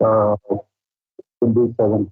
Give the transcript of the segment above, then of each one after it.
27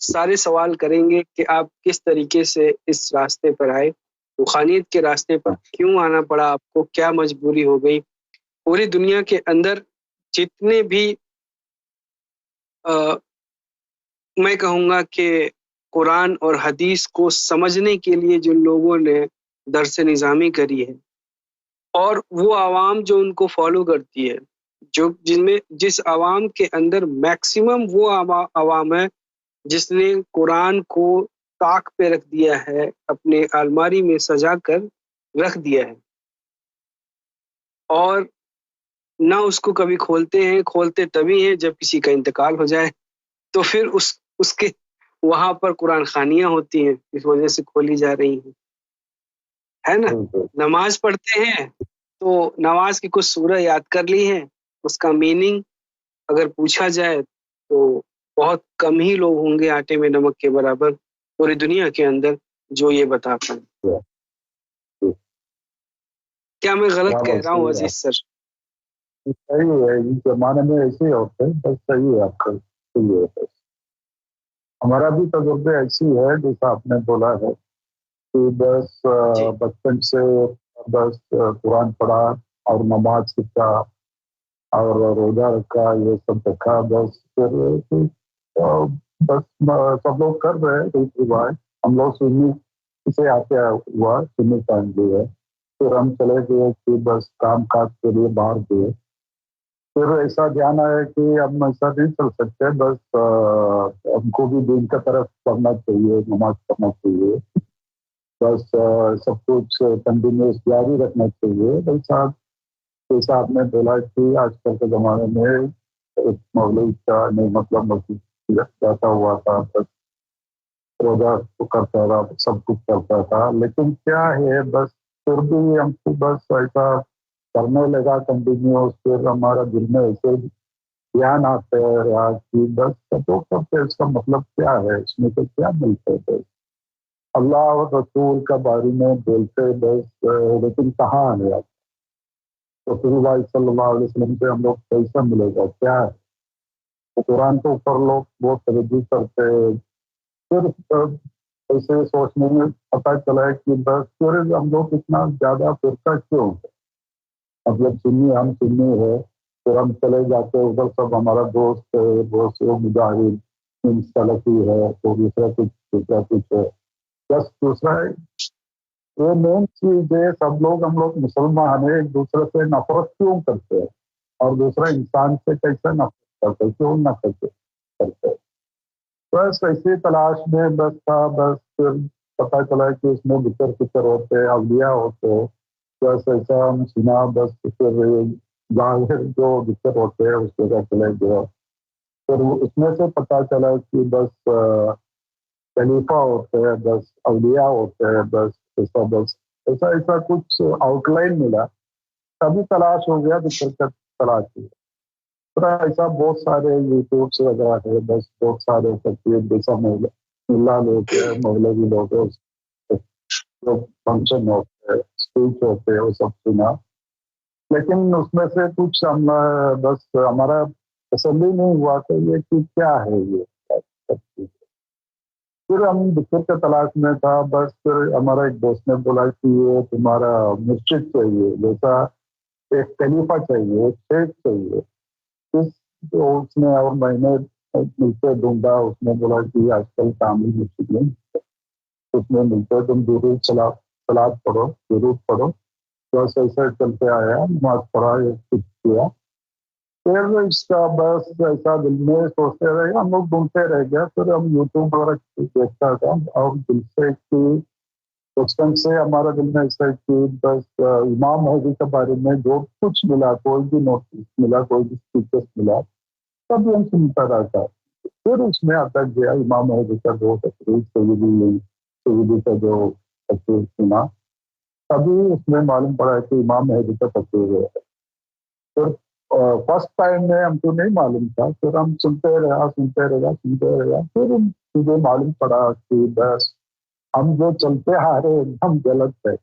سارے سوال کریں گے کہ آپ کس طریقے سے اس راستے پر آئے، روحانیت کے راستے پر کیوں آنا پڑا آپ کو، کیا مجبوری ہو گئی۔ پوری دنیا کے اندر جتنے بھی میں کہوں گا کہ قرآن اور حدیث کو سمجھنے کے لیے جو لوگوں نے درس نظامی کری ہے، اور وہ عوام جو ان کو فالو کرتی ہے، جس عوام کے اندر میکسیمم وہ عوام ہے جس نے قرآن کو طاق پہ رکھ دیا ہے، اپنے الماری میں سجا کر رکھ دیا ہے، اور نہ اس کو کبھی کھولتے تبھی ہیں جب کسی کا انتقال ہو جائے، تو پھر اس کے وہاں پر قرآن خوانیاں ہوتی ہیں، اس وجہ سے کھولی جا رہی ہیں، ہے نا۔ نماز پڑھتے ہیں تو نماز کی کچھ سورہ یاد کر لی ہے، اس کا میننگ اگر پوچھا جائے تو بہت کم ہی لوگ ہوں گے آٹے میں نمک کے برابر پوری دنیا کے اندر جو یہ بتا پائیں۔ کیا میں غلط کہہ رہا ہوں عزیز سر؟ صحیح ہے، اس زمانے میں ایسے ہی ہوتے ہیں، بس صحیح ہے، آپ کا صحیح ہے۔ ہمارا بھی تجربے ایسی ہے جیسا آپ نے بولا ہے کہ بس بچپن سے بس قرآن پڑھا اور نماز سیکھا اور روزہ رکھا، یہ سب دیکھا، بس پھر بس سب لوگ کر رہے ہیں روایت، ہم لوگ سنی سے آتے ہوا، سنی فیملی ہے، پھر ہم چلے گئے کہ بس کام کاج کے لیے باہر گئے، پھر ایسا دھیان آیا کہ اب ایسا نہیں چل سکتے، بس ہم کو بھی دین کی طرف پڑھنا چاہیے، نماز پڑھنا چاہیے، بس سب کچھ کنٹینیوس جاری رکھنا چاہیے۔ جیسا آپ نے بولا کہ آج کل کے زمانے میں ایک مولوی کا نہیں، مطلب مسجد جاتا ہوا تھا، بس روزہ کرتا تھا، سب کچھ کرتا تھا، لیکن کیا ہے بس پھر بھی ہم کو بس ایسا کرنے لگا کنٹینیوس، پھر ہمارا دل میں ایسے دھیان آتا ہے کہ بس سب لوگ کرتے، اس کا مطلب کیا ہے، اس میں تو کیا ملتا ہے، اللہ اور رسول کا بارے میں بولتے بس، لیکن کہاں ہے آپ؟ رسول اللہ صلی اللہ علیہ وسلم سے ہم لوگ کیسا ملے گا، کیا ہے؟ تو قرآن کے اوپر لوگ بہت توجہ کرتے ہیں، پھر ایسے سوچنے میں پتہ چلا ہے کہ بس پھر ہم لوگ اتنا زیادہ فرقہ کیوں ہے، مطلب ہم سنی ہے، پھر ہم چلے جاتے ادھر، سب ہمارا دوست ہے، بہت سے مجاہد سلفی ہے، تو دوسرا کچھ ہے، بس دوسرا ہے، یہ مین چیز ہے، سب لوگ ہم لوگ مسلمان ہیں، ایک دوسرے سے نفرت کیوں کرتے ہیں، اور دوسرا انسان سے کیسے نفرت کرتے، کیوں نہ کرتے، بس ایسی تلاش میں بس تھا، بس پھر پتہ چلا کہ اس میں بکر ہوتے، اولیاء ہوتے، بس ایسا ہم سنا، بس پھر ظاہر جو بکر ہوتے ہیں اس جگہ چلے گیا، پھر اس میں سے پتہ چلا کہ بس خلیفہ ہوتے ہیں، بس اولیاء ہوتے ہیں، بس ایسا کچھ آؤٹ لائن ملا، تبھی تلاش ہو گیا بکر کا تلاش ہوا، پھر ایسا بہت سارے یوٹیوبس وغیرہ ہے، بس بہت سارے تقریر جیسا ملا لوگ ہیں، مولوی لوگ ہیں، جو فنکشن ہوتے ہیں، اسپیچ ہوتے ہیں، وہ سب سنا، لیکن اس میں سے کچھ ہم بس ہمارا تسلی نہیں ہوا کہ یہ کہ کیا ہے یہ سب چیز، پھر ہم بکر کے تلاش میں تھا، بس پھر ہمارا ایک دوست نے بولا کہ یہ تمہارا مرشد چاہیے، جیسا ایک خلیفہ چاہیے، ایک شیخ چاہیے، اس نے اور میں نے ملتے ڈھونڈا، اس نے بولا کہ آج کل تعمیر مرشد نہیں، اس میں ملتے تم درود سلاد پڑھو، درود پڑھو، بس ایسا چلتے آیا، نماز پڑھا، کچھ کیا، پھر اس کا بس ایسا دل میں سوچتے رہے، ہم لوگ ڈھونڈتے رہ گیا، پھر ہم یوٹیوب وغیرہ دیکھتا تھا، اور دل سے کہ بچپن سے ہمارا دل میں ایسا کہ بس امام مہدی کے بارے میں جو کچھ ملا، کوئی بھی نوٹس ملا، کوئی بھی اسپیچز ملا، سب ہم سنتا رہتا، پھر اس میں آتا گیا امام مہدی کا جو تقریر، سیدی کا جو تقریر سنا، تبھی اس میں معلوم پڑا کہ امام مہدی کا تقریر ہے، پھر فرسٹ ٹائم میں ہم کو نہیں معلوم تھا، پھر ہم سنتے رہا، پھر مجھے معلوم پڑا کہ بس ہم جو چلتے آ رہے ہم غلط ہے،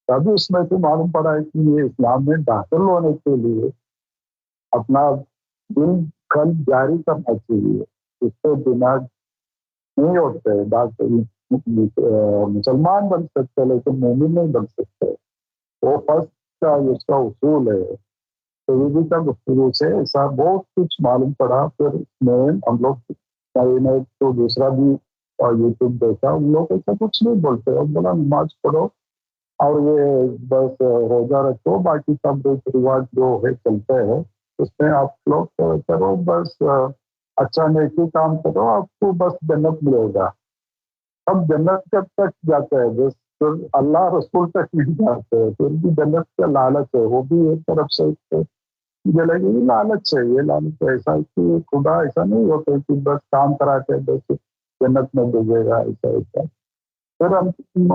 تبھی اس میں سے معلوم پڑا ہے کہ یہ اسلام میں داخل ہونے کے لیے اپنا دل قلب جاری کرنا چاہیے، اس کے بنا نہیں ہوتے، مسلمان بن سکتے لیکن مومن نہیں بن سکتے. وہ فرسٹ کا اس کا اصول ہے. سعودی کا گفتگو سے ایسا بہت کچھ معلوم پڑا. پھر میں ہم لوگ تو دوسرا بھی یوٹیوب دیکھا، ان لوگ ایسا کچھ نہیں بولتے. اور بولا نماز پڑھو اور یہ بس روزہ رکھو، باقی سب ریت رواج جو ہے چلتے ہیں اس میں آپ لوگ کرو، بس اچھا نیکی کام کرو، آپ کو بس جنت ملے گا. اب جنت کب تک جاتے ہیں؟ بس پھر اللہ رسول تک نہیں جاتے، پھر بھی جنت کا لالچ ہے. وہ بھی ایک طرف سے مجھے لگے یہ لالچ ہے. یہ لالچ ایسا کہ خدا ایسا نہیں ہوتا کہ بس کام کرا کے بس جنت میں بھیجے گا، ایسا ایسا. پھر ہم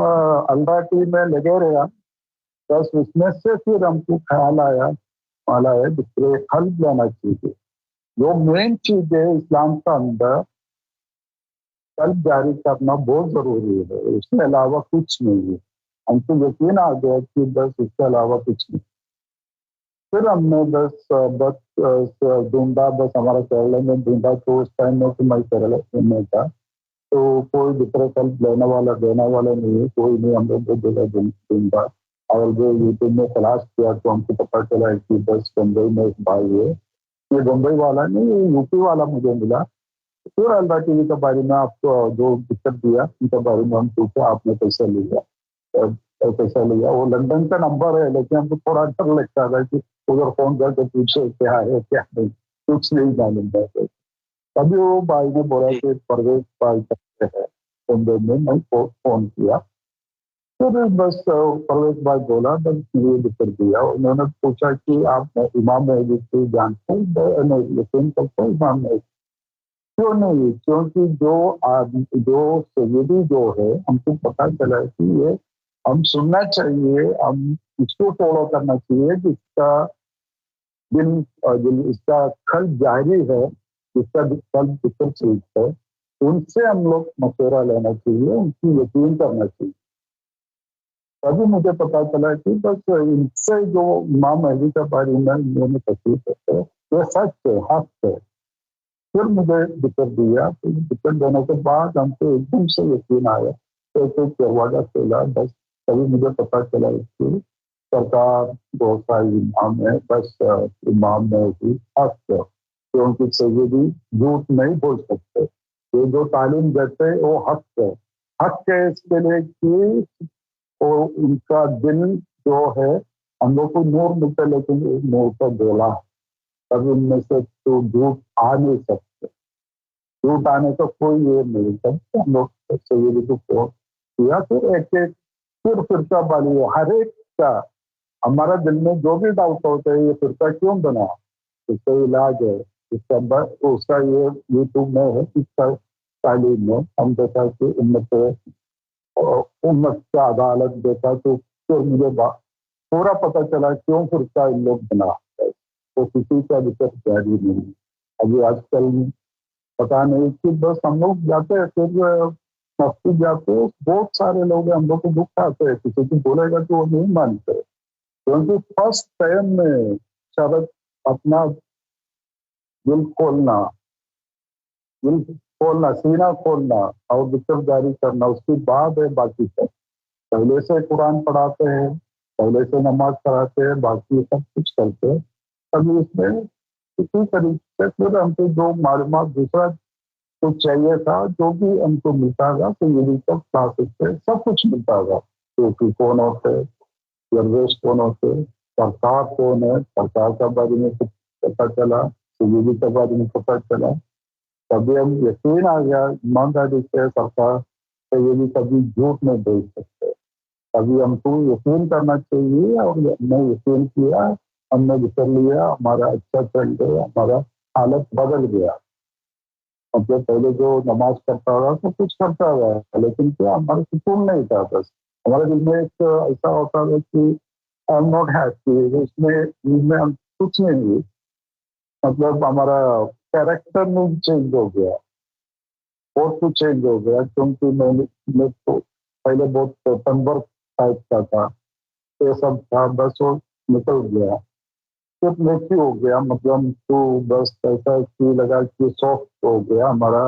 اللہ کی میں لگے رہا، بس اس میں سے پھر ہم کو خیال آیا والا ہے دوسرے قلب لانا چاہیے. جو مین چیز ہے اسلام کا اندر قلب جاری کرنا بہت ضروری ہے. اس کے علاوہ کچھ نہیں ہے. ہم کو یقین آ گیا کہ بس اس کے علاوہ کچھ نہیں. پھر ہم نے بس ڈھونڈا، بس ہمارا کیرلا میں ڈھونڈا تو اس ٹائم میں تو میں کیرلا میں تھا تو کوئی دوسرا قلب لینے والا دینے والا نہیں ہے، کوئی نہیں. ہم لوگ جگہ ڈھونڈا اور جو یوٹیوب میں تلاش کیا تو ہم کو پتا چلا کہ بس بمبئی میں ایک بھائی ہے. یہ بمبئی والا نہیں، یہ یو پی والا مجھے ملا. پھر اللہ ٹی وی کے بارے میں آپ کو جو دقت دیا ان کے بارے میں ہم پوچھا، آپ نے پیسہ لیا؟ پیسہ لیا. وہ لندن کا نمبر ہے لیکن ہم کو تھوڑا ڈر لگتا تھا کہ ادھر فون کر کے پوچھے کیا ہے کیا نہیں، کچھ نہیں معلوم ہے. تبھی وہ بھائی نے بولا کہ پرویز بھائی کرتے ہیں بمبئی میں فون کیا. پھر بس پرویز بھائی بولا، بس یہ ذکر دیا. انہوں نے پوچھا کہ آپ امام مہدی کو جانتے ہیں؟ یقین کرتے ہیں امام مہدی؟ کیوں نہیں؟ کیونکہ جو سیدی جو ہے ہم کو پتا چلا کہ یہ ہم سننا چاہیے، ہم اس کو فالو کرنا چاہیے جس کا دل اس کا قلب ظاہری ہے، جس کا قلب فکر چیز ہے، ان سے ہم لوگ مشورہ لینا چاہیے، ان کی یقین کرنا چاہیے. تبھی مجھے پتا چلا کہ بس ان سے جو امام مہدی کے بارے میں انہوں نے تشریح کرتے وہ سچ ہے، حق ہے. پھر مجھے ذکر دیا. ذکر دینے کے بعد ہم کو ایک دم سے یقین آیا، ایک دروازہ کھولا. بس تبھی مجھے پتا چلا کہ سرکار بہت ساری امام ہے، بس امام مہدی حق ہے. کیونکہ سیدی جھوٹ نہیں بول سکتے، یہ جو تعلیم دیتے وہ حق ہے. حق ہے اس کے لیے کہ ان کا دل جو ہے ہم لوگ کو نور ملتا ہے لیکن نور کا گولا ہے. تب ان میں سے تو جھوٹ آ نہیں سکتے. جھوٹ آنے کا کوئی یہ نہیں سکتا. ہم لوگ سیدی کو کیا. پھر ایک پھر فرقہ والی ہر ایک کا ہمارا دل میں جو بھی ڈاؤٹ ہوتا ہے یہ فرقہ کیوں بنا، اس کا علاج ہے. اس کا یہ یوٹیوب میں ہے، اس کا تعلیم میں ہم دیکھا کہ امت کا عدالت دیکھا تو پھر مجھے پورا پتہ چلا کیوں فرقہ ان لوگ بنا ہے. تو کسی کا ذکر جاری نہیں. ابھی آج کل پتا نہیں کہ بس ہم لوگ جاتے ہیں، پھر مسجد جاتے ہیں، بہت سارے لوگ ہم لوگ کو دکھ آتے ہیں. کسی کو بولے گا کہ وہ نہیں مانتے، کیونکہ فرسٹ ٹائم میں شرط اپنا دل کھولنا، سینہ کھولنا اور ذکر جاری کرنا، اس کی بعد ہے باقی سب. پہلے سے قرآن پڑھاتے ہیں، پہلے سے نماز پڑھاتے ہیں، باقی سب کچھ کرتے ہیں. تبھی اس میں اسی طریقے سے پھر ہم کو جو معلومات دوسرا کچھ چاہیے تھا جو بھی ہم کو ملتا گا تو یہ سب کلاسز سے سب کچھ ملتا گا. کیونکہ کون ہوتے، درویش کون ہوتے، سرکار کون ہے، سرکار کے بارے میں کچھ پتا چلا، سیدی کے بارے میں پتا چلا. کبھی ہم یقین آ گیا ایمانداری سے سرکار سیدی کبھی جھوٹ نہیں بول سکتے. ابھی ہم کو یقین کرنا چاہیے اور ہم نے یقین کیا، ہم نے ذکر لیا، ہمارا اچھا چل گیا، ہمارا حالت بدل گیا. مطلب پہلے جو نماز پڑھتا رہا تو کچھ کرتا رہا لیکن کیا ہمارا سکون نہیں تھا. بس ہمارے دل میں ایک ایسا ہوتا ہے کہ آئی ایم ناٹ ہیپی. اس میں ہم کچھ نہیں ہوئی، مطلب ہمارا کیریکٹر میں چینج ہو گیا، بہت کچھ چینج ہو گیا. کیونکہ میں تو پہلے بہت تنبر ٹائپ کا تھا، یہ سب تھا، بس وہ نکل گیا. صرف نیکی ہو گیا، مطلب تو بس ایسا لگا کہ سافٹ ہو گیا ہمارا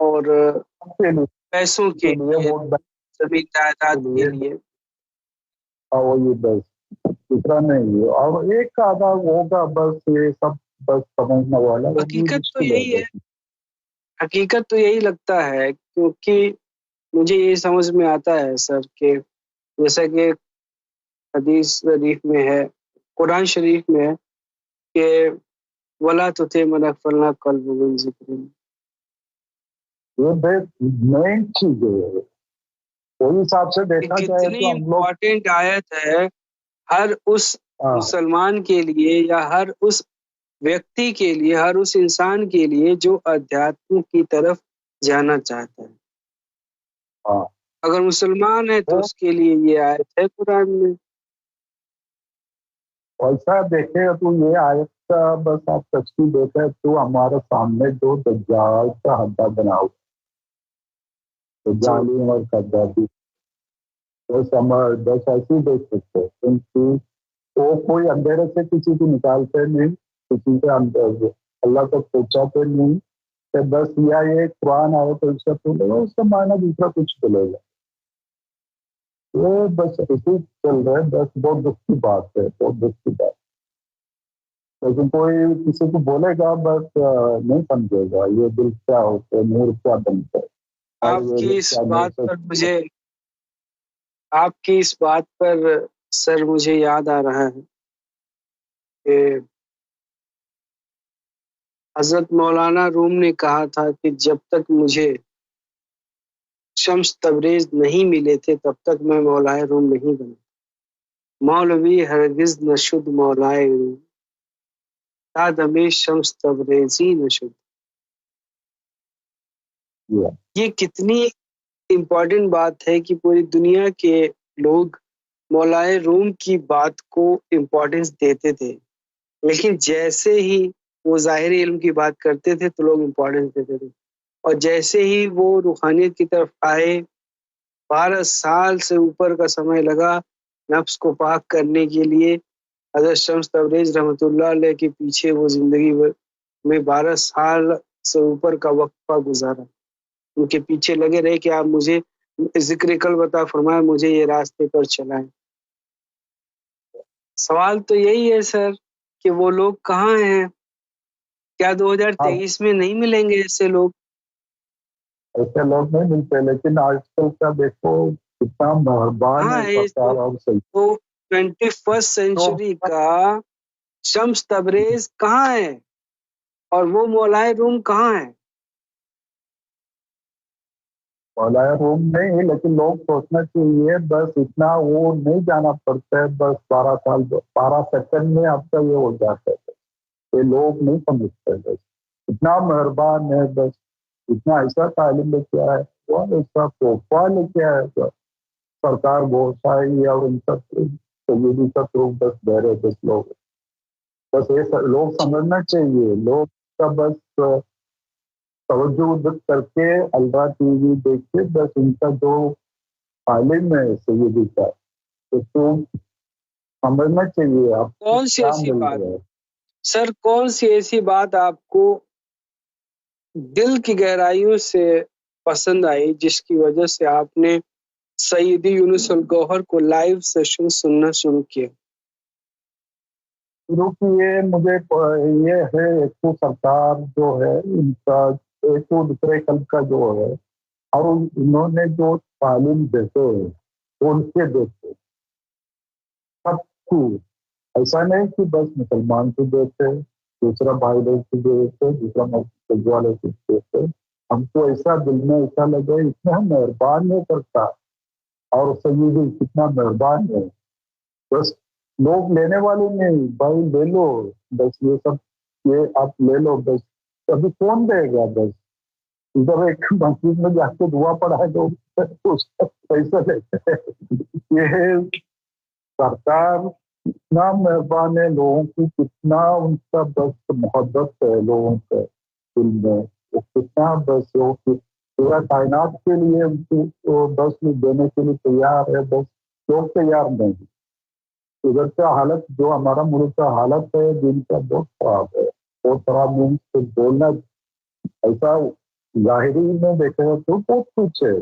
اور پیسوں کے لیے، ووٹ زمین جائیداد کے لیے. وہی بس دوسرا نہیں ہے. اور ایک آدھا ہوگا بس، یہ سب بس سمجھنے والا. حقیقت تو یہی ہے، حقیقت تو یہی لگتا ہے، کیونکہ مجھے یہ سمجھ میں آتا ہے سر کہ جیسا کہ حدیث شریف میں ہے، قرآن شریف میں ہے کہ وَلَا تُطِعْ مَنْ أَغْفَلْنَا قَلْبَهُ عَنْ ذِكْرِنَا. یہ مین چیز ہے. کوئی حساب سے دیکھا جائے کتنی تو ہم لوگ امپورٹنٹ آیت ہے ہر اس مسلمان کے لیے، یا ہر اس ویکتی کے لیے، ہر اس انسان کے لیے جو ادھیاتم کی طرف جانا چاہتا ہے. اگر مسلمان ہے تو اس کے لیے یہ آیت ہے قرآن میں. ایسا دیکھے تو یہ آیت کا بس آپ تفصیل دیکھیں تو ہمارے سامنے جو دجال کا حدہ بنا ہوا دجالی اور قداتی بس ایسے ہی دیکھ سکتے ہیں، کیونکہ وہ کوئی اندھیرے سے کسی کو نکالتے نہیں، کسی سے اللہ تک پہنچاتے نہیں کہ بس یہ قرآن آئے تو اس کا چلے گا، اس کا معنی دوسرا کچھ چلے گا. یہ بس ایسے چل رہے، بس بہت دکھ کی بات ہے، بہت دکھ کی بات. لیکن کوئی کسی کو بولے گا بس نہیں سمجھے گا یہ دل کیا ہوتا ہے، نور کیا بنتا ہے. آپ کی اس بات پر سر مجھے یاد آ رہا ہے کہ حضرت مولانا روم نے کہا تھا کہ جب تک مجھے شمس تبریز نہیں ملے تھے تب تک میں مولائے روم نہیں بنا. مولوی ہرگز نشد مولائے روم تا دمِ شمس تبریزی نشد. یہ کتنی امپورٹنٹ بات ہے کہ پوری دنیا کے لوگ مولائے روم کی بات کو امپورٹنس دیتے تھے، لیکن جیسے ہی وہ ظاہری علم کی بات کرتے تھے تو لوگ امپورٹنس دیتے تھے، اور جیسے ہی وہ روحانیت کی طرف آئے 12 سال سے اوپر کا سمے لگا نفس کو پاک کرنے کے لیے. حضرت شمس تبریز رحمۃ اللہ علیہ کے پیچھے وہ زندگی میں 12 سال سے اوپر کا وقفہ گزارا، ان کے پیچھے لگے رہے کہ آپ مجھے ذکر قلب عطا فرمائے، مجھے یہ راستے پر چلائیں. سوال تو یہی ہے سر کہ وہ لوگ کہاں ہیں؟ کیا 2023 میں نہیں ملیں گے ایسے لوگ؟ ایسے لوگ نہیں ملتے، لیکن آج کل کا دیکھو کتنا مہربان ہے سرکار. اور تو 21 سینچری کا شمس تبریز کہاں ہے اور وہ مولائے روم کہاں ہے؟ مولائے روم نہیں، لیکن لوگ سوچنا چاہیے بس اتنا وہ نہیں جانا پڑتا ہے، بس 12 سیکنڈ میں آپ کا یہ ہو جاتا ہے. یہ لوگ نہیں سمجھتے، بس اتنا مہربان ہے، بس اتنا ایسا تعلیم لے کے آئے، ایسا توحفہ لے کے آئے سرکار گوسائی اور ان سب سیدی سب لوگ بس بہرے بس لوگ. بس یہ لوگ سمجھنا چاہیے، لوگ کا بس توجہ کر کے الرا ٹی وی دیکھ کے بس ان کا جو تعلیم ہے سیدی کا تو سمجھنا چاہیے. آپ کون سی ایسی بات سر، کون سی ایسی بات آپ کو دل کی گہرائیوں سے پسند آئی جس کی وجہ سے آپ نے سیدی یونس الگوہر کو لائیو سیشن سننا شروع کیا؟ شروع کیے مجھے یہ ہے ایک تو سرکار جو ہے ان کا ایک تو دوسرے کل کا جو ہے، اور انہوں نے جو تعلیم دیتے ہیں ان کے دیتے سب کو، ایسا نہیں کہ بس مسلمان کو دیتے دوسرا بھائی بہن کو دیتے دوسرا مسجد والے کو دیتے. ہم کو ایسا دل میں ایسا لگے اتنا مہربان نہیں کرتا، اور سیدی کتنا مہربان ہے. بس لوگ لینے والے نہیں، بھائی لے لو بس، یہ سب یہ آپ لے لو بس، ابھی کون دے گا. بس ادھر ایک مسجد میں جا کے دعا پڑھائے تو اس کا پیسہ لیتے. یہ سرکار اتنا مہربان ہے لوگوں کی، کتنا ان کا بس محبت ہے لوگوں کے دل میں، کتنا بس وہ پورا کائنات کے لیے ان کو بس دینے کے لیے تیار ہے. بس لوگ تیار نہیں. ادھر کا حالت جو ہمارا ملک کا حالت ہے دن کا بہت خراب ہے، بہت خراب. سے بولنا ایسا ظاہری میں دیکھے تو بہت کچھ ہے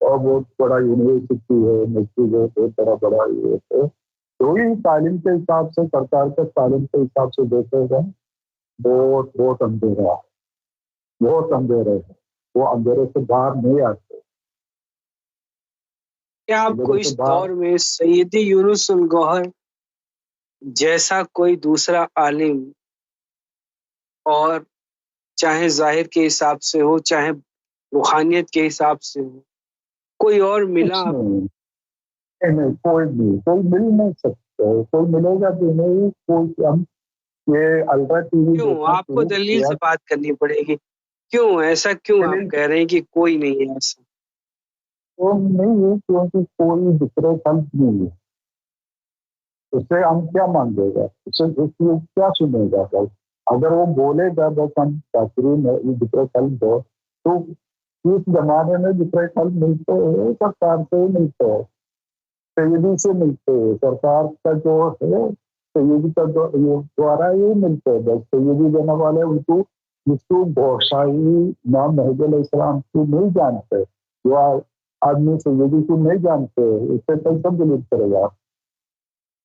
اور بہت بڑا یونیورسٹی ہے، مسجد ہے، بہت بڑا یہ ہے. وہی تعلیم کے حساب سے، سرکار کے تعلیم کے حساب سے دیکھے گا بہت اندھیرا ہے، بہت اندھیرے ہے. وہ اندھیرے سے باہر نہیں آتے. کیا آپ کو اندھیرے اس سے باہر دور میں سیدی یونس الگوہر جیسا کوئی دوسرا عالم، اور چاہے ظاہر کے حساب سے ہو چاہے روحانیت کے حساب سے ہو، کوئی اور ملا کچھ آپ؟ نہیں، کوئی مل نہیں سکتا. کوئی ملے گا بھی نہیں. کوئی ہم یہ الٹرا ٹی وی کیوں دیکھنا آپ کو شروع دلیل کیا. سے بات کرنی پڑے گی؟ کیوں ایسا کیوں آپ کہہ رہے ہیں کہ کوئی نہیں ہے ایسا؟ تو نہیں ہے کیونکہ کوئی دوسرے خلق نہیں ہے. اسے ہم کیا مانگے گا؟ اسے کیا سنے گا؟ اگر وہ بولے گا بس ہم تاثرین ہے دوسرے خلق دو، تو اس زمانے میں دوسرے خلق ملتے ہیں سرکار سے ہی ملتے ہیں، سیدی سے ملتے ہیں. سرکار کا جو ہے سیدی کا دوارا ہی ملتے ہیں. بس سیدی دینے والے ان کو جس کو بادشاہی امام مہدی علیہ السلام کو نہیں جانتے، جو آدمی سیدی کو نہیں جانتے، اس سے کیسے بلیو کرے گا؟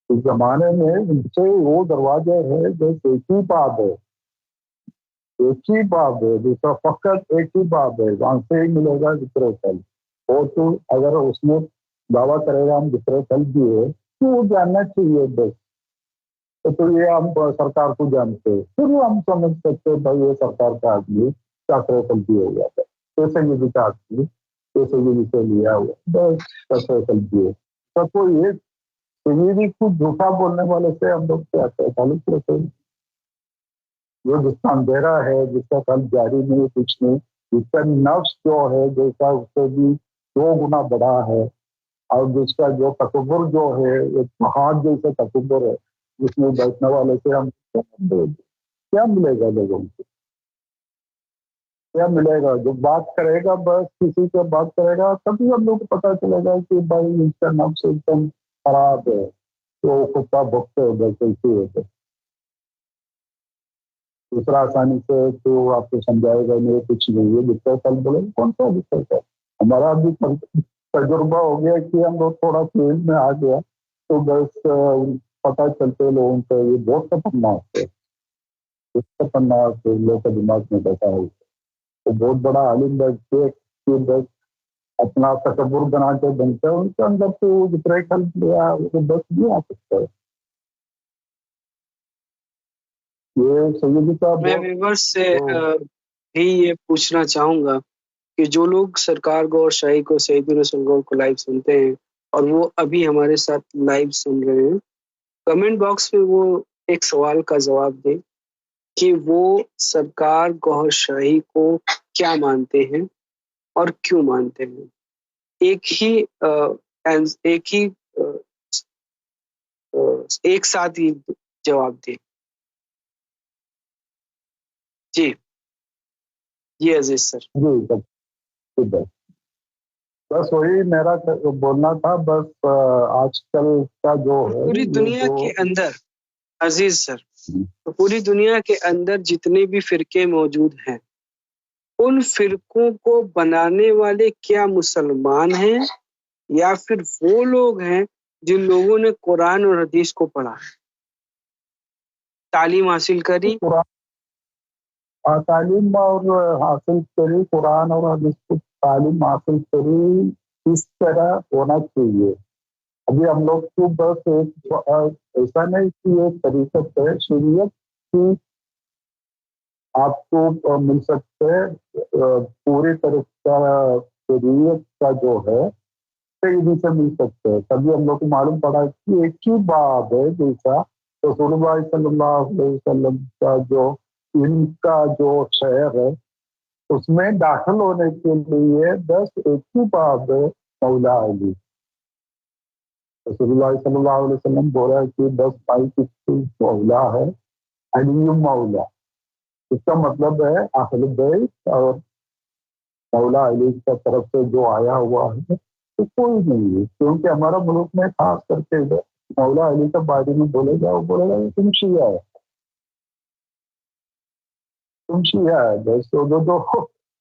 اس زمانے میں ان سے وہ دروازے ہے جو ایک ہی باب ہے، ایک ہی باب ہے، دوسرا فقط ایک ہی باب ہے، وہاں سے ہی ملے گا ذکر کل. اور تو اگر اس میں دعویٰ کرے گا ہم ذکر کل بھی ہے تو وہ جاننا چاہیے. بس تو یہ ہم سرکار کو جانتے ہیں، پھر ہم سمجھ سکتے بھائی یہ سرکار کا آدمی ذکر کل بھی ہو جاتا ہے. جیسے یہ بھی کا آدمی جیسے یہ سے لیا ہوا بس ذکر کل بھی ہے. تو کوئی ایک سیدی کو جھوٹا بولنے والے سے ہم لوگ کیا تعلق رکھتے ہیں؟ وہ جس کا اندھیرا ہے، جس کا قلب جاری نہیں کچھ نہیں، جس کا نفس جو ہے جیسا اس سے بھی 2 گنا بڑا ہے، اور جس کا جو تکبر جو ہے ایک پہاڑ جیسا تکبر ہے، جس میں بیٹھنے والے سے ہم کیا ملے گا؟ لوگوں کو کیا ملے گا؟ جو بات کرے گا بس کسی سے بات کرے گا تبھی ہم لوگ کو پتا چلے گا کہ بھائی اس کا نفس ایک دم خراب ہے، تو کتا بکتے ہو گئے کیسے ہوتے. دوسرا آسانی سے تو آپ کو سمجھائے گا نہیں کچھ نہیں ہے. جتنے سال بولے کون سا دقت ہے؟ ہمارا بھی تجربہ ہو گیا کہ ہم لوگ تھوڑا فیلڈ میں آ گیا تو بس پتہ چلتے لوگوں کو یہ بہت خطرناک ہے، خطرناک لوگ کے دماغ میں بیٹھا ہے. تو بہت بڑا عالم بیٹھ کے بس اپنا تکبر بنا کے بنتے ہیں، ان کے اندر تو جتنے کل لیا وہ بس نہیں آ سکتا ہے. یہ سیدی کا میں ویورز سے بھی یہ پوچھنا چاہوں گا کہ جو لوگ سرکار گور شاہی کو، سیدی رسول گور کو لائیو سنتے ہیں اور وہ ابھی ہمارے ساتھ لائیو سن رہے ہیں، کمنٹ باکس میں وہ ایک سوال کا جواب دیں کہ وہ سرکار گور شاہی کو کیا مانتے ہیں اور کیوں مانتے ہیں. ایک ساتھ ہی جواب دیں. جی عزیز سر. جی بس وہی میرا بولنا تھا. بس آج کل کا جو ہے پوری دنیا کے اندر عزیز سر، پوری دنیا کے اندر جتنے بھی فرقے موجود ہیں، ان فرقوں کو بنانے والے کیا مسلمان ہیں یا پھر وہ لوگ ہیں جن لوگوں نے قرآن اور حدیث کو پڑھا، تعلیم حاصل کری؟ تعلیم اور حاصل کری، قرآن اور حدیث کو تعلیم حاصل کری، اس طرح ہونا چاہیے. ابھی ہم لوگ کو بس ایسا نہیں کہ ایک طریقت ہے شریعت کی آپ کو مل سکتے پوری طرح کا شریعت کا جو ہے سیدی سے مل سکتے ہیں. تبھی ہم لوگ کو معلوم پڑا کہ ایک ہی بات ہے جیسا رسول اللہ صلی اللہ علیہ وسلم کا جو ان کا جو شہر ہے اس میں داخل ہونے کے لیے بس ایک ہی بات ہے مولا علی. رسول اللہ صلی اللہ علیہ وسلم بول رہا ہے کہ بس بھائی کی مولا ہے علی مولا. اس کا مطلب ہے اہل بیت اور مولا علی کی طرف سے جو آیا ہوا ہے تو کوئی نہیں ہے. کیونکہ ہمارا ملک میں خاص کر کے مولا علی کے بارے میں بولے گا وہ بولے گا تم شیعہ ہے، تم شیعہ ہے. بس دو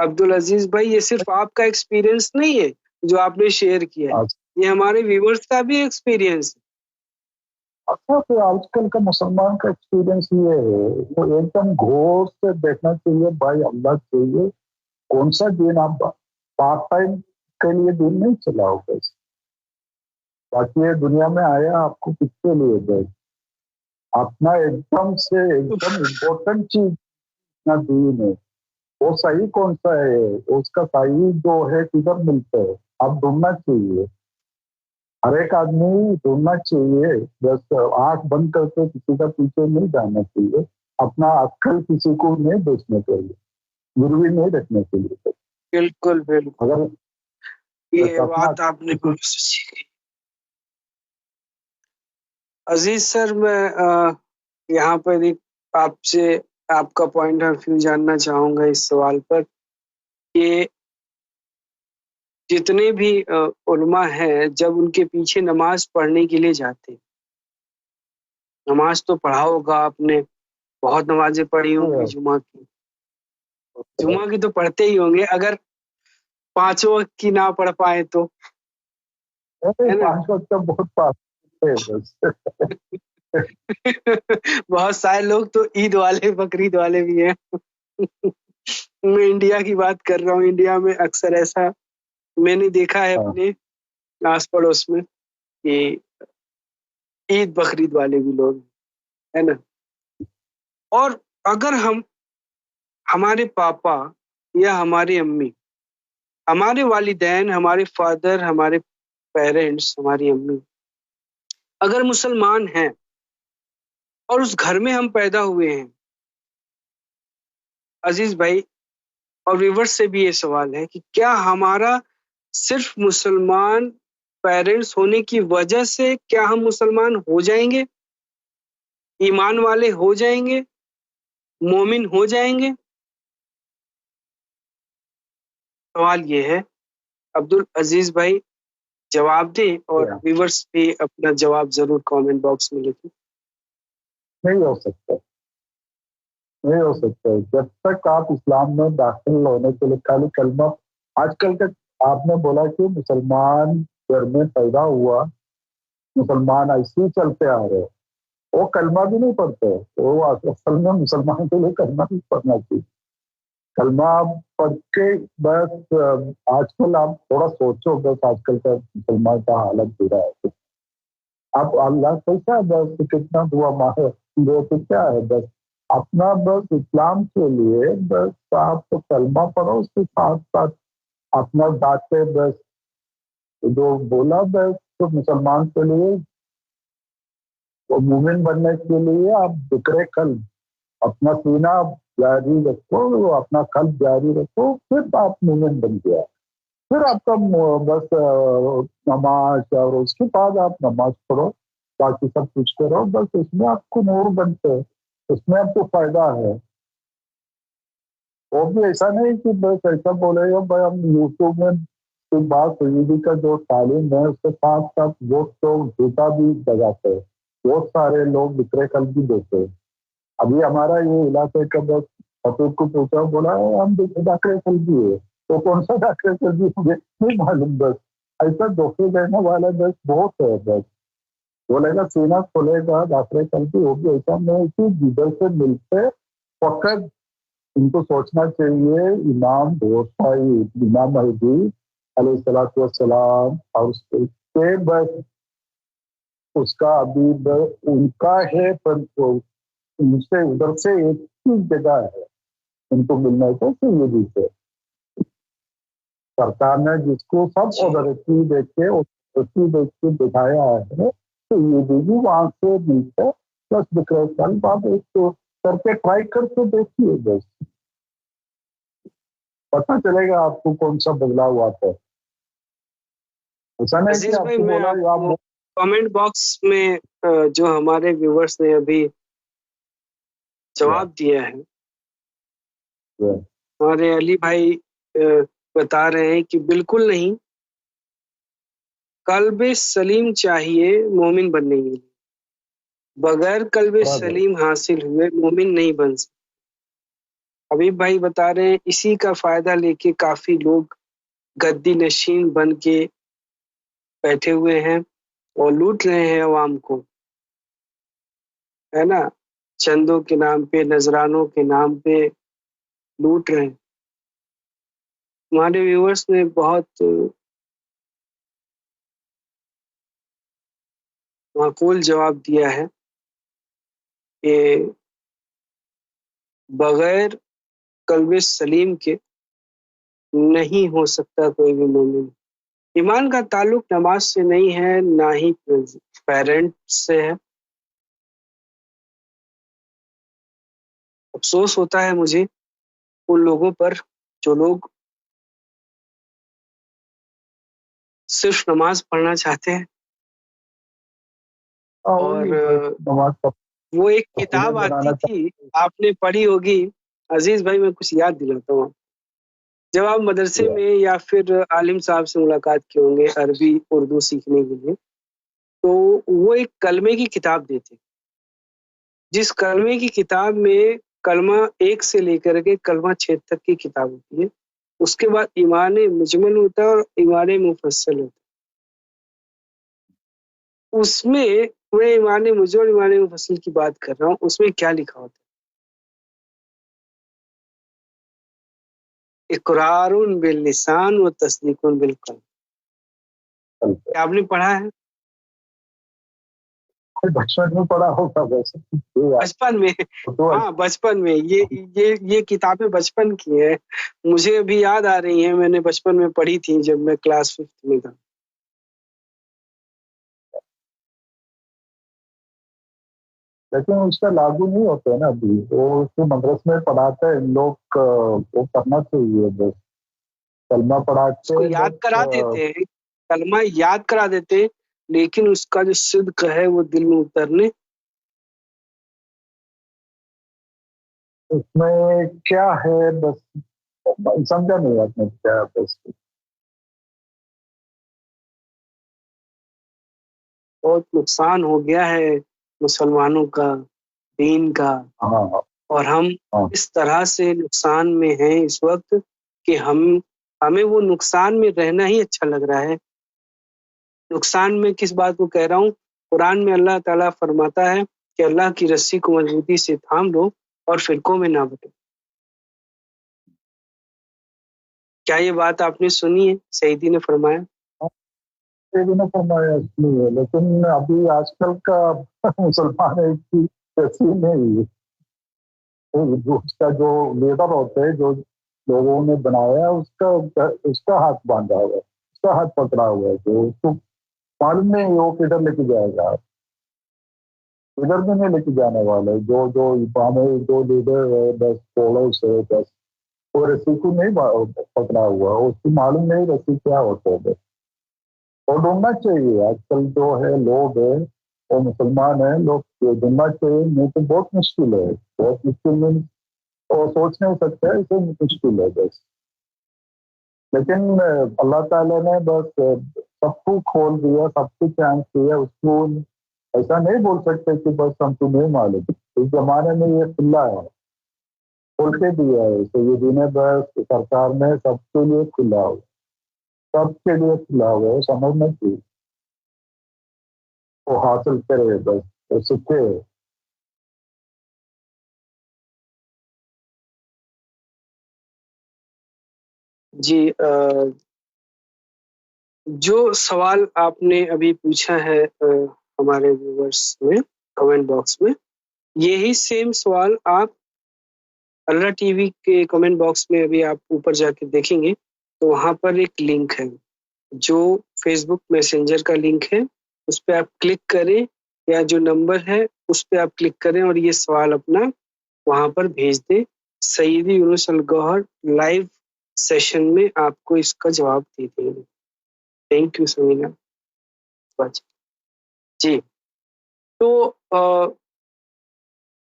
عبدالعزیز بھائی یہ صرف آپ کا ایکسپیرینس نہیں ہے جو آپ نے شیئر کیا ہے، یہ ہمارے ویورز کا بھی ایکسپیرینس ہے۔ اچھا تو آج کل کا مسلمان کا ایکسپیرینس یہ ہے، وہ ایک دم غور سے دیکھنا چاہیے بھائی اللہ چاہیے کون سا دین آپ پارٹ ٹائم کے لیے دین نہیں چلاؤ بس، باقی یہ دنیا میں آیا آپ کو کس کے لیے بس اپنا ایک دم امپورٹنٹ چیز اپنا دین ہے، وہ صحیح کون سا ہے، اس کا صحیح جو ہے کدھر ملتا ہے آپ ڈھونڈنا چاہیے، ہر ایک آدمی ڈھونڈنا چاہیے، بس آنکھ بند کر کے کسی کا پیچھے نہیں جانا چاہیے، اپنا عقل کسی کو نہیں بیچنا چاہیے، گروی نہیں رکھنا چاہیے۔ بالکل بالکل، اگر یہ بات آپ نے سیکھی۔ عزیز سر، میں یہاں پر ایک آپ کا پوائنٹ آف ویو جاننا چاہوں گا اس سوال پر کہ جتنے بھی علماء ہیں جب ان کے پیچھے نماز پڑھنے کے لیے جاتے، نماز تو پڑھا ہوگا آپ نے، بہت نمازیں پڑھی ہوں گی، جمعہ کی تو پڑھتے ہی ہوں گے، اگر 5 وقت کی نہ پڑھ پائے تو بہت سارے لوگ تو عید والے بقرعید والے بھی ہیں۔ میں انڈیا کی بات کر رہا ہوں، انڈیا میں اکثر ایسا میں نے دیکھا ہے اپنے آس پڑوس میں کہ عید بقرعید والے بھی لوگ ہے نا۔ اور اگر ہمارے پاپا یا ہماری امی، ہمارے والدین، ہمارے فادر، ہمارے پیرنٹس، ہماری امی اگر مسلمان ہیں اور اس گھر میں ہم پیدا ہوئے ہیں، عزیز بھائی اور ویورز سے بھی یہ سوال ہے کہ کیا ہمارا صرف مسلمان پیرنٹس ہونے کی وجہ سے کیا ہم مسلمان ہو جائیں گے، ایمان والے ہو جائیں گے، مومن ہو جائیں گے؟ سوال یہ ہے۔ عبدالعزیز بھائی جواب دیں اور ویورز بھی اپنا جواب ضرور کامنٹ باکس میں لکھیں۔ نہیں ہو سکتا، نہیں ہو سکتا جب تک آپ اسلام میں داخل ہونے کے لیے خالی کلمہ، آج کل کا آپ نے بولا کہ مسلمان گھر میں پیدا ہوا، مسلمان ایسے ہی چلتے آ رہے، وہ کلمہ بھی نہیں پڑھتے، وہ اصل میں مسلمان کے لیے کلمہ بھی پڑھنا چاہیے، کلمہ پڑھ کے بس آج کل آپ تھوڑا سوچو، بس آج کل کا مسلمان کا حالت برا ہے، اب اللہ کیسا بس کتنا دعا مانگے تو کیا ہے، بس اپنا بس اسلام کے لیے بس آپ کلمہ پڑھو، اس کے ساتھ ساتھ اپنا باتیں بس جو بولا بس تو مسلمان کے لیے مومن بننے کے لیے آپ ذکر قلب اپنا سینہ جاری رکھو، اپنا قلب جاری رکھو، پھر آپ مومن بن گیا، پھر آپ کا بس نماز اور اس کے بعد آپ نماز پڑھو، باقی سب کچھ کرو، بس اس میں آپ کو نور بنتے، اس میں آپ کو فائدہ ہے۔ وہ بھی ایسا نہیں کہ بس ایسا بولے گا بھائی ہم یوٹیوب میں بات سیدی کا جو تعلیم ہے اس کے ساتھ ساتھ وہ تو جھوٹا بھی لگاتے ہیں، بہت سارے لوگ بکرے کل بھی دیتے ہیں۔ ابھی ہمارا یہ علاقے کا بس حقوق کو پوچھا، بولا ہم ڈاکٹر کل بھی ہے، تو کون سا ڈاکٹر کل بھی مجھے نہیں معلوم، بس ایسا دھوکے دینے والا بس بہت ہے، بس بولے گا سینہ کھولے گا ڈاکٹر کل بھی ہوگی، ایسا نہیں کہ جدھر سے ملتے فقط ان کو سوچنا چاہیے امام امام مہدی علیہ الصلوۃ والسلام اور اس کے بس اس کا ابھی ان کا ہے، پر ان سے ادھر سے ایک ہی جگہ ہے ان کو ملنا تو سیدی سے، سرکار نے جس کو سب ادھرتی دیکھ کے دکھایا ہے تو یہ بھی وہاں سے ملتے بس بکرے کل بات ایک تو کر کے ٹرائی کر کے دیکھیے، بس پتہ چلے گا آپ کو کون سا بدلاؤ آتا ہے، ایسا نہیں کہ آپ کو بولا کامنٹ باکس میں جو ہمارے ویورز نے ابھی جواب دیا ہے، ہمارے علی بھائی بتا رہے ہیں کہ بالکل نہیں، قلب سلیم چاہیے مومن بننے کے لیے، بغیر قلب سلیم حاصل ہوئے مومن نہیں بن سکتے۔ حبیب بھائی بتا رہے ہیں اسی کا فائدہ لے کے کافی لوگ گدی نشین بن کے بیٹھے ہوئے ہیں اور لوٹ رہے ہیں عوام کو، ہے نا، چندوں کے نام پہ، نذرانوں کے نام پہ لوٹ رہے ہیں۔ ہمارے ویورز نے بہت معقول جواب دیا ہے کہ بغیر قلب سلیم کے نہیں ہو سکتا کوئی بھی مومن۔ ایمان کا تعلق نماز سے نہیں ہے، نہ ہی پیرنٹ سے ہے۔ افسوس ہوتا ہے مجھے ان لوگوں پر جو لوگ صرف نماز پڑھنا چاہتے ہیں اور نماز کا وہ ایک کتاب پابند آتی بنانا تھی، آپ نے پڑھی ہوگی عزیز بھائی، میں کچھ یاد دلاتا ہوں۔ جب آپ مدرسے چاہیے۔ میں یا پھر عالم صاحب سے ملاقات کیے ہوں گے عربی اردو سیکھنے کے لیے، تو وہ ایک کلمے کی کتاب دیتے، جس کلمے کی کتاب میں کلمہ 1 سے لے کر کے کلمہ 6 تک کی کتاب ہوتی ہے۔ اس کے بعد ایمان مجمل ہوتا ہے اور ایمان مفصل ہوتا ہے۔ اس میں میں ایمان مجمل ایمان مفصل کی بات کر رہا ہوں، اس میں کیا لکھا ہوتا ہے؟ اقرار باللسان و تصدیق بالقلب۔ کیا آپ نے پڑھا ہے؟ بچپن میں پڑھا ہوگا ویسے، بچپن میں؟ ہاں بچپن میں، یہ کتابیں بچپن کی ہیں، مجھے ابھی یاد آ رہی ہیں، میں نے بچپن میں پڑھی تھی جب میں کلاس 5 میں تھا۔ لیکن اس کا لاگو نہیں ہوتا ہے نا ابھی، وہ اس کو مدرسے میں پڑھاتے ہیں ان لوگ، وہ کرنا چاہیے بس، کلمہ اس پڑھاتے کو ہیں یاد بس۔ کرا دیتے ہیں، کلمہ یاد کرا دیتے ہیں، لیکن اس کا جو صدق ہے وہ دل میں اترنے۔ اس میں کیا ہے بس سمجھا نہیں آپ نے کیا ہے بس۔ بہت نقصان ہو گیا ہے مسلمانوں کا، دین کا، ہاں اور ہم ہاں اس طرح سے نقصان میں ہیں اس وقت کہ ہمیں وہ نقصان میں رہنا ہی اچھا لگ رہا ہے۔ نقصان میں کس بات کو کہہ رہا ہوں؟ قرآن میں اللہ تعالیٰ فرماتا ہے کہ اللہ کی رسی کو مضبوطی سے تھام لو اور فرقوں میں نہ بٹو۔ کیا یہ بات آپ نے سنی ہے؟ سیدی نے فرمایا۔ یہ بھی نہ فرمایا اس لیے، لیکن ابھی آج کل کا مسلمان ایک کی ایسی نہیں ہے۔ اس کا جو لیڈر ہوتے ہیں، جو لوگوں نے بنایا اس کا ہاتھ باندھا ہوا ہے، اس کا ہاتھ پکڑا ہوا ہے، تو اس کو معلوم نہیں وہ کدھر لے کے جائے گا، ادھر بھی نہیں لے کے جانے والے۔ جو امام ہے، جو لیڈر ہے، بس پڑوس ہے، بس وہ رسی کو نہیں پکڑا ہوا، اس کو معلوم نہیں رسی کیا ہوتا ہے بس۔ اور ڈھونڈنا چاہیے، آج کل جو ہے لوگ ہیں وہ مسلمان ہیں، لوگ ڈھونڈنا چاہیے، نہیں تو بہت مشکل ہے، بہت مشکل میں اور سوچ نہیں سکتے، اسے مشکل ہے بس۔ لیکن اللہ تعالیٰ نے بس سب کو کھول دیا، سب کو چانس دیا، اس کو ایسا نہیں بول سکتے کہ بس ہم کو نہیں معلوم۔ اس زمانے میں یہ کھلا ہے، کھول کے دیا ہے، تو یہ دن بس سرکار نے سب کے لیے کھلا ہوا، سب کے لیے کھلا ہوا ہے، سمجھنا چاہیے، وہ حاصل کرے بس، وہ سیکھے۔ جی، جو سوال آپ نے ابھی پوچھا ہے ہمارے ویورز میں کمنٹ باکس میں، یہی سیم سوال آپ اللہ ٹی وی کے کمنٹ باکس میں ابھی آپ اوپر جا کے دیکھیں گے تو وہاں پر ایک لنک ہے جو فیس بک میسنجر کا لنک ہے، اس پہ آپ کلک کریں، یا جو نمبر ہے اس پہ آپ کلک کریں اور یہ سوال اپنا وہاں پر بھیج دیں۔ سیدی یونس الگوہر لائیو سیشن میں آپ کو اس کا جواب دے دیں گے۔ Thank you سمینا۔ جی، تو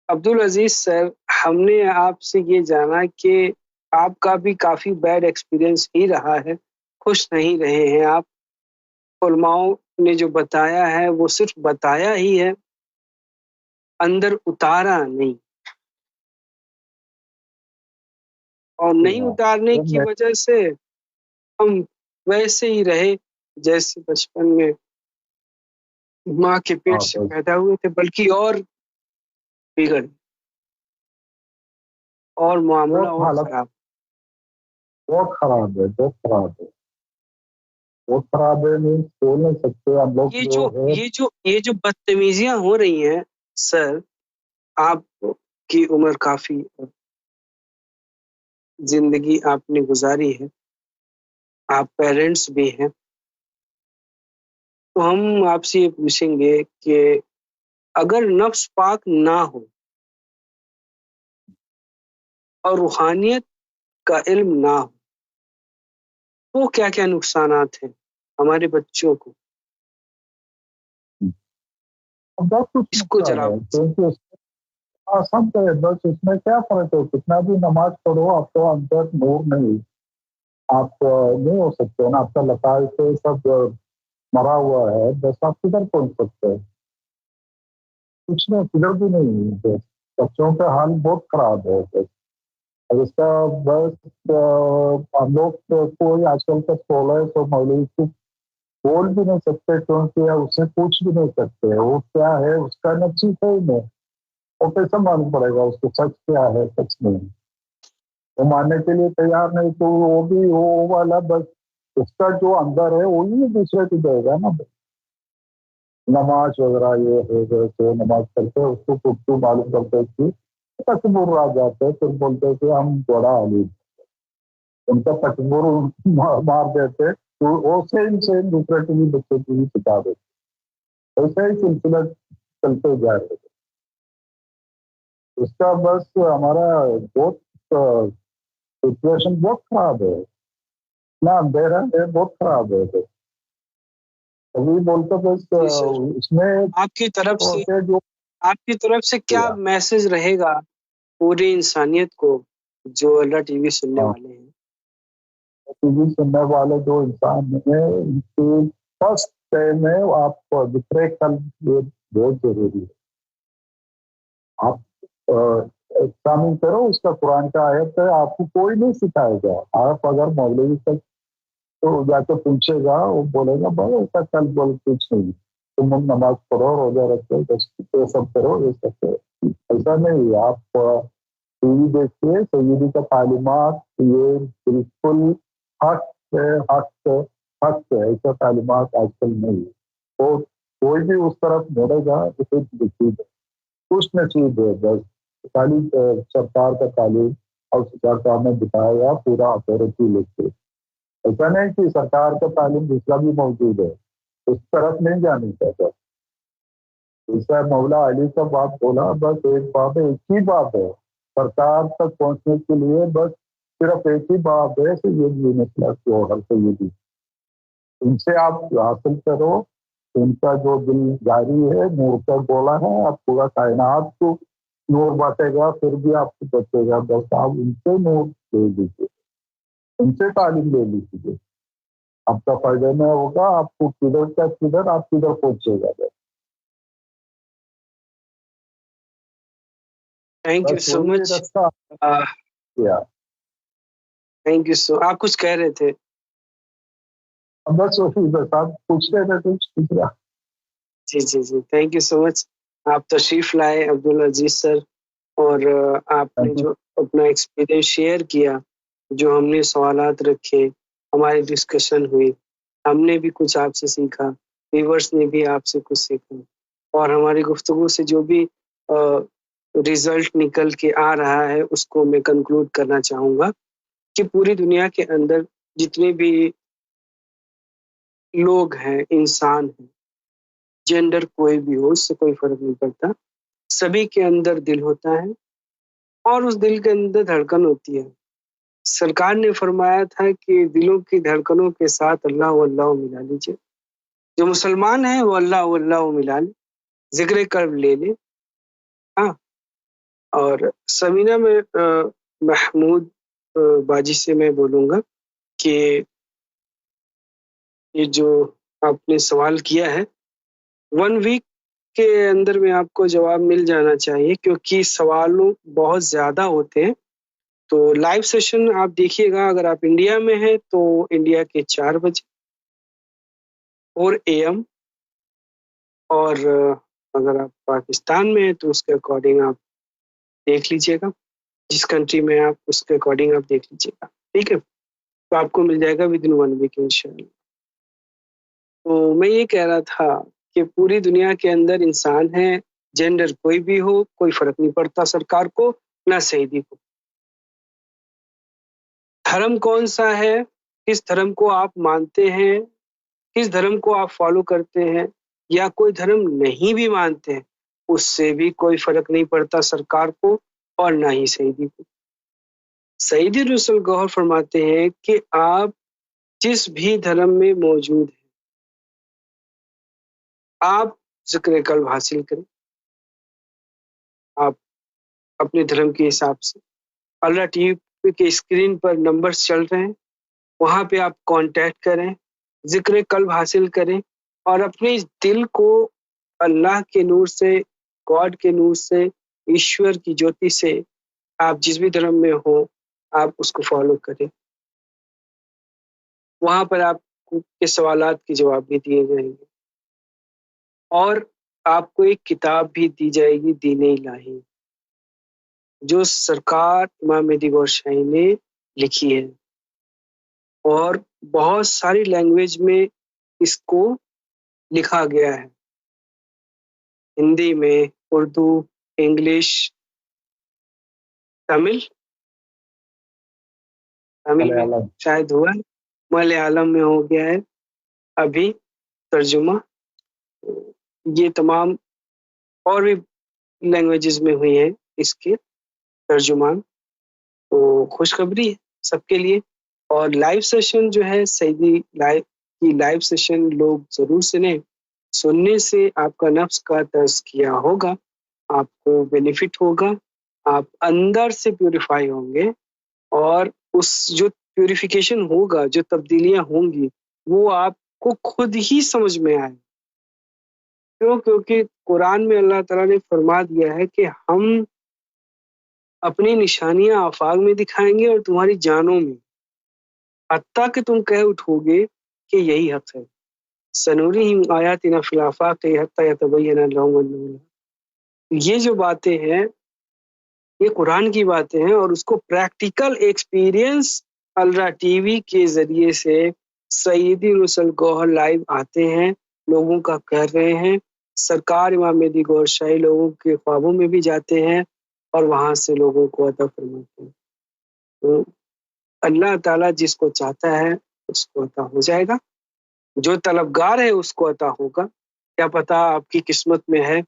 عبدالعزیز سر، ہم نے آپ سے یہ جانا کہ آپ کا بھی کافی بیڈ ایکسپیرئنس ہی رہا ہے، خوش نہیں رہے ہیں آپ۔ علماؤں نے جو بتایا ہے وہ صرف بتایا ہی ہے، اندر اتارا نہیں۔ اور نہیں اتارنے کی وجہ سے ہم ویسے ہی رہے جیسے بچپن میں ماں کے پیٹ سے پیدا ہوئے تھے، بلکہ اور بگڑ اور معاملہ اور خراب. بہت خراب ہے، بہت خراب ہے، بہت خراب ہے. نہیں بول نہیں سکتے ہم لوگ. یہ جو بدتمیزیاں ہو رہی ہیں سر، آپ کی عمر کافی زندگی آپ نے گزاری ہے، آپ پیرنٹس بھی ہیں، تو ہم آپ سے یہ پوچھیں گے کہ اگر نفس پاک نہ ہو اور روحانیت کا علم نہ ہو تو کیا کیا نقصانات ہیں ہمارے بچوں کو؟ بس کچھ اس کو ذرا سب ہے. بس اس میں کیا فرق ہے؟ کتنا بھی نماز پڑھو آپ کو اندر نور نہیں، آپ نہیں ہو سکتے نا. آپ کا لطائف سے سب مرا ہوا ہے. بس آپ کدھر پہنچ سکتے ہیں؟ کچھ نہیں، کدھر بھی نہیں. بس بچوں کا حال بہت خراب ہے. بس اور اس کا بس ہم لوگ کوئی آج کل کا سولہ تو مولوی کو بول بھی نہیں سکتے، کیونکہ اسے پوچھ بھی نہیں سکتے وہ کیا ہے. اس کا نفسی کوئی نہیں، وہ کیسے معلوم پڑے گا اس کو سچ کیا ہے سچ نہیں. وہ ماننے کے لیے تیار نہیں، تو وہ بھی وہ والا بس اس کا جو اندر ہے وہی دوسرے کو دے گا نا. نماز وغیرہ یہ ہے جیسے نماز پڑھتے اس کو کچھ معلوم کرتے تھی، تکبر آ جاتے، پھر بولتے کہ ہم بڑا علی، ان کا تکبر مار دیتے تو وہ سیم دوسرے کے بھی بچے کو بھی سکھا دیتے. ایسا ہی سلسلہ چلتے جا رہے تھے. اس کا بس ہمارا بہت سچویشن بہت خراب ہے، اتنا اندھیرا ہے، بہت خراب ہے. ابھی بولتے بس اس میں آپ کی طرف سے کیا میسج رہے گا پوری انسانیت کو جو اللہ ٹی وی سننے والے ہیں؟ ٹی وی سننے والے جو انسان ہیں ان کی فرسٹ ٹائم ہے آپ دوسرے کل یہ بہت ضروری ہے. آپ شامل کرو اس کا قرآن کا آیت ہے، آپ کو کوئی نہیں سکھائے گا. آپ اگر مولوی تک تو جا کے پوچھے گا، وہ بولے گا بھائی ایسا کل بول کچھ نہیں، تم نماز پڑھو، روزہ رکھو، یہ سب کرو، یہ سب کرو. ایسا نہیں. آپ ٹی وی دیکھیے، سیدی کا تعلیمات یہ بالکل حق ہے، حق حق ہے. ایسا تعلیمات آج کل نہیں ہے. تو کوئی بھی اس طرف مڑے گا اسے نصیب ہے، کچھ نصیب ہے. بس تعلیم سرکار کا تعلیم اور سرکار نے بتایا گا پورا اتھارٹی لے کے. ایسا نہیں کہ سرکار کا تعلیم دوسرا بھی موجود ہے، اس طرف نہیں جانی چاہتا. ایسا مولا علی کا بات بولا، بس ایک بات ہے، ایک ہی بات ہے سرکار تک پہنچنے کے لیے. بس صرف ایک ہی بات ہے کہ یہ مسئلہ کی آڈر سے یہ بھی ان سے آپ حاصل کرو. ان کا جو دل جاری ہے نور کا گولا ہے، آپ پورا کائنات کو نور بانٹے گا، پھر بھی آپ کو بچے گا. بس آپ ان سے نور دے دیجیے، ان سے تعلیم لے لیجیے. آپ کا فائدہ میں ہوگا، آپ کو کدھر کا کدھر آپ کدھر پہنچے گا. Thank you so much. Thank you so. آپ کچھ کہہ رہے تھے؟ بس آپ پوچھ رہے تھے کچھ دوسرا. جی جی جی، تھینک یو سو مچ. آپ تشریف لائے عبدالعزیز سر، اور آپ نے جو اپنا ایکسپیرینس شیئر کیا، جو ہم نے سوالات رکھے، ہماری ڈسکشن ہوئی، ہم نے بھی کچھ آپ سے سیکھا، ویورس نے بھی آپ سے کچھ سیکھا، اور ہماری گفتگو سے جو بھی ریزلٹ نکل کے آ رہا ہے اس کو میں کنکلوڈ کرنا چاہوں گا کہ پوری دنیا کے اندر جتنے بھی لوگ ہیں، انسان ہیں، جینڈر کوئی بھی ہو، اس سے کوئی فرق نہیں پڑتا، سبھی کے اندر دل ہوتا ہے اور اس دل کے اندر دھڑکن ہوتی ہے. سرکار نے فرمایا تھا کہ دلوں کی دھڑکنوں کے ساتھ اللہ و اللہ ملا لیجیے. جو مسلمان ہیں وہ اللہ و اللہ ملا لے، ذکر قلب لے لے. ہاں، اور سمینہ میں محمود باجی سے میں بولوں گا کہ یہ جو آپ نے سوال کیا ہے 1 ویک کے اندر میں آپ کو جواب مل جانا چاہیے، کیونکہ سوالوں بہت زیادہ ہوتے ہیں تو لائیو سیشن آپ دیکھیے گا، اگر آپ انڈیا میں ہیں تو انڈیا کے 4 بجے 4 AM، اور اگر آپ پاکستان میں ہیں تو اس کے اکارڈنگ آپ دیکھ لیجیے گا، جس کنٹری میں آپ اس کے اکارڈنگ آپ دیکھ لیجیے گا، ٹھیک ہے؟ تو آپ کو مل جائے گا ود ان 1 ویک انشاءاللہ۔ تو میں یہ کہہ رہا تھا کہ پوری دنیا کے اندر انسان ہے، جینڈر کوئی بھی ہو، کوئی فرق نہیں پڑتا سرکار کو نہ سعیدی کو۔ دھرم کون سا ہے، کس دھرم کو آپ مانتے ہیں، کس دھرم کو آپ فالو کرتے ہیں، یا کوئی دھرم نہیں بھی مانتے ہیں، اس سے بھی کوئی فرق نہیں پڑتا سرکار کو اور نہ ہی سعیدی کو۔ سعیدی رسول گوہر فرماتے ہیں کہ آپ جس بھی دھرم میں موجود ہیں، آپ ذکر قلب حاصل کریں، آپ اپنے دھرم کے حساب سے۔ اللہ ٹی وی کے اسکرین پر نمبرز چل رہے ہیں، وہاں پہ آپ کانٹیکٹ کریں، ذکر قلب حاصل کریں، اور اپنے اس دل کو اللہ کے نور سے، گاڈ کے نور سے، ایشور کی جوتی سے، آپ جس بھی دھرم میں ہو آپ اس کو فالو کریں۔ وہاں پر آپ کے سوالات کے جواب بھی دیے جائیں گے، اور آپ کو ایک کتاب بھی دی جائے گی، دین الہی، جو سرکار امام مہدی گوہر شاہی نے لکھی ہے، اور بہت ساری لینگویج میں اس کو لکھا گیا ہے، ہندی میں، اردو، انگلش، تمل میں ملیالم۔ شاید ہوا ہے، ملیالم میں ہو گیا ہے ابھی ترجمہ، یہ تمام اور بھی لینگویجز میں ہوئی ہیں اس کے ترجمان۔ تو خوشخبری ہے سب کے لیے۔ اور لائیو سیشن جو ہے سعیدی لائیو سیشن لوگ ضرور سنیں، سننے سے آپ کا نفس کا تزکیہ ہوگا، آپ کو بینیفٹ ہوگا، آپ اندر سے پیوریفائی ہوں گے، اور اس جو پیوریفیکیشن ہوگا، جو تبدیلیاں ہوں گی، وہ آپ کو خود ہی سمجھ میں آئے۔ کیوں؟ کیونکہ قرآن میں اللہ تعالیٰ نے فرما دیا ہے کہ ہم اپنی نشانیاں آفاق میں دکھائیں گے اور تمہاری جانوں میں، حتیٰ کہ تم کہہ اٹھو گے کہ یہی حق ہے۔ سنورہم آیاتنا فی الآفاق حتی یتبین لہم انہ الحق۔ یہ جو باتیں ہیں یہ قرآن کی باتیں ہیں، اور اس کو پریکٹیکل ایکسپیرینس الرا ٹی وی کے ذریعے سے سعیدی رسول گوہر لائیو آتے ہیں، لوگوں کا کر رہے ہیں۔ سرکار امام مہدی گوہر شاہی لوگوں کے خوابوں میں بھی جاتے ہیں اور وہاں سے لوگوں کو عطا فرماتے ہیں۔ تو اللہ تعالیٰ جس کو چاہتا ہے اس کو عطا ہو جائے گا، جو طلبگار ہے اس کو عطا ہوگا۔ کیا پتہ آپ کی قسمت میں ہے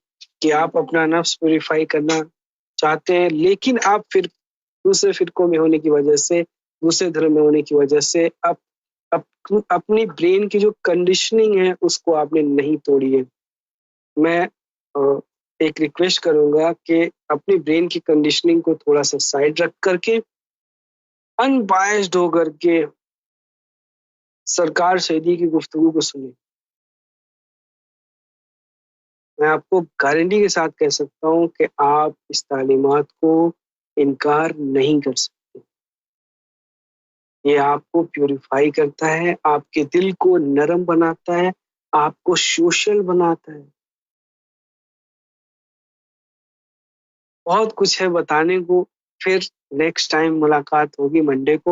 کہ آپ اپنا نفس پیوریفائی کرنا چاہتے ہیں، لیکن آپ پھر دوسرے فرقوں میں ہونے کی وجہ سے، دوسرے دھرم میں ہونے کی وجہ سے اپنی برین کی جو کنڈیشننگ ہے اس کو آپ نے نہیں توڑی ہے۔ میں ایک ریکویسٹ کروں گا کہ اپنی برین کی کنڈیشننگ کو تھوڑا سا سائڈ رکھ کر کے ان بائسڈ ہو کر کے سرکار سعیدی کی گفتگو کو سنیں۔ میں آپ کو گارنٹی کے ساتھ کہہ سکتا ہوں کہ آپ اس تعلیمات کو انکار نہیں کر سکتے۔ یہ آپ کو پیوریفائی کرتا ہے، آپ کے دل کو نرم بناتا ہے، آپ کو سوشل بناتا ہے۔ بہت کچھ ہے بتانے کو، پھر نیکسٹ ٹائم ملاقات ہوگی منڈے کو۔